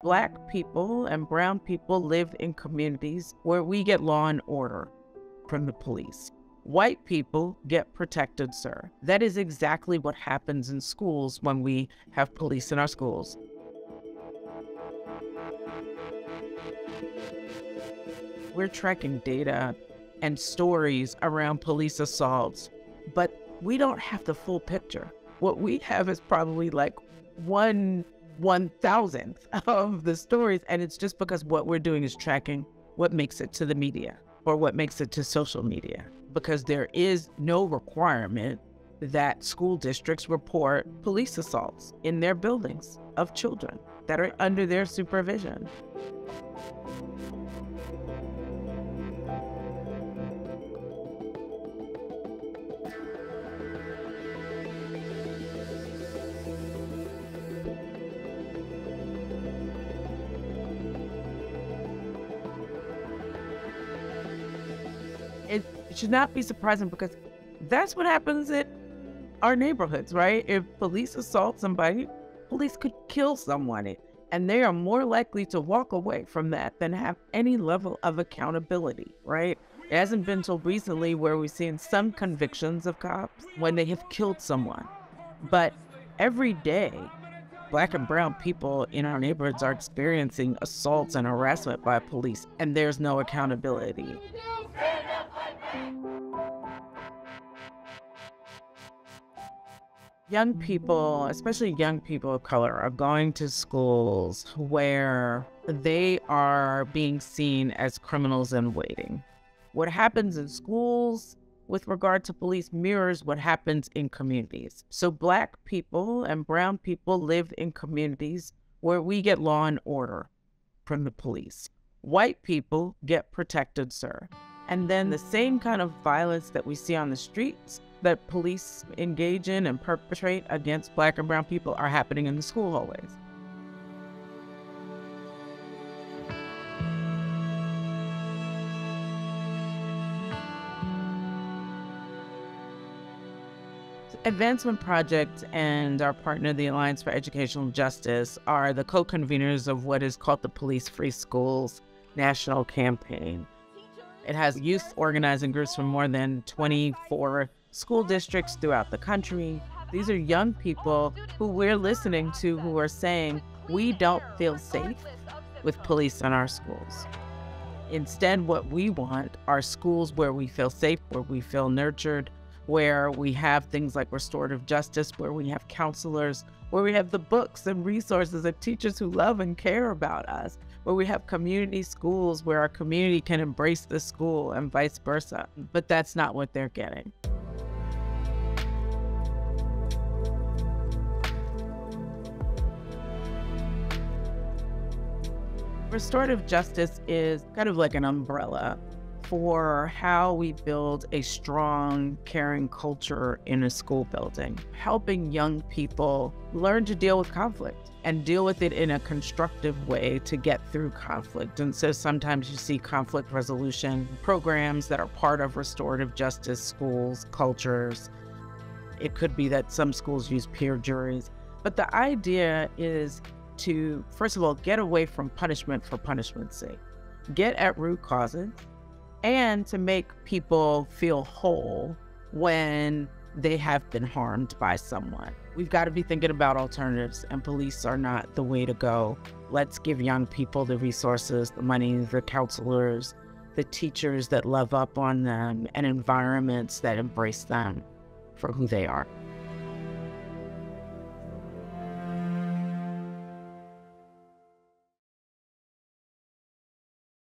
Black people and brown people live in communities where we get law and order from the police. White people get protected, sir. That is exactly what happens in schools when we have police in our schools. We're tracking data and stories around police assaults, but we don't have the full picture. What we have is probably like 1/1000th of the stories, and it's just because what we're doing is tracking what makes it to the media or what makes it to social media, because there is no requirement that school districts report police assaults in their buildings of children that are under their supervision. It should not be surprising because that's what happens in our neighborhoods, right? If police assault somebody, police could kill someone, and they are more likely to walk away from that than have any level of accountability, right? It hasn't been until recently where we've seen some convictions of cops when they have killed someone. But every day, Black and brown people in our neighborhoods are experiencing assaults and harassment by police, and there's no accountability. Young people, especially young people of color, are going to schools where they are being seen as criminals in waiting. What happens in schools with regard to police mirrors what happens in communities. So Black people and brown people live in communities where we get law and order from the police. White people get protected, sir. And then the same kind of violence that we see on the streets that police engage in and perpetrate against Black and brown people are happening in the school hallways. Advancement Project and our partner, the Alliance for Educational Justice, are the co-conveners of what is called the Police Free Schools National Campaign. It has youth organizing groups from more than 24 school districts throughout the country. These are young people who we're listening to who are saying, we don't feel safe with police in our schools. Instead, what we want are schools where we feel safe, where we feel nurtured, where we have things like restorative justice, where we have counselors, where we have the books and resources of teachers who love and care about us, where we have community schools where our community can embrace the school and vice versa. But that's not what they're getting. Restorative justice is kind of like an umbrella for how we build a strong, caring culture in a school building, helping young people learn to deal with conflict and deal with it in a constructive way to get through conflict. And so sometimes you see conflict resolution programs that are part of restorative justice schools, cultures. It could be that some schools use peer juries. But the idea is to, first of all, get away from punishment for punishment's sake, get at root causes, and to make people feel whole when they have been harmed by someone. We've got to be thinking about alternatives, and police are not the way to go. Let's give young people the resources, the money, the counselors, the teachers that love up on them, and environments that embrace them for who they are.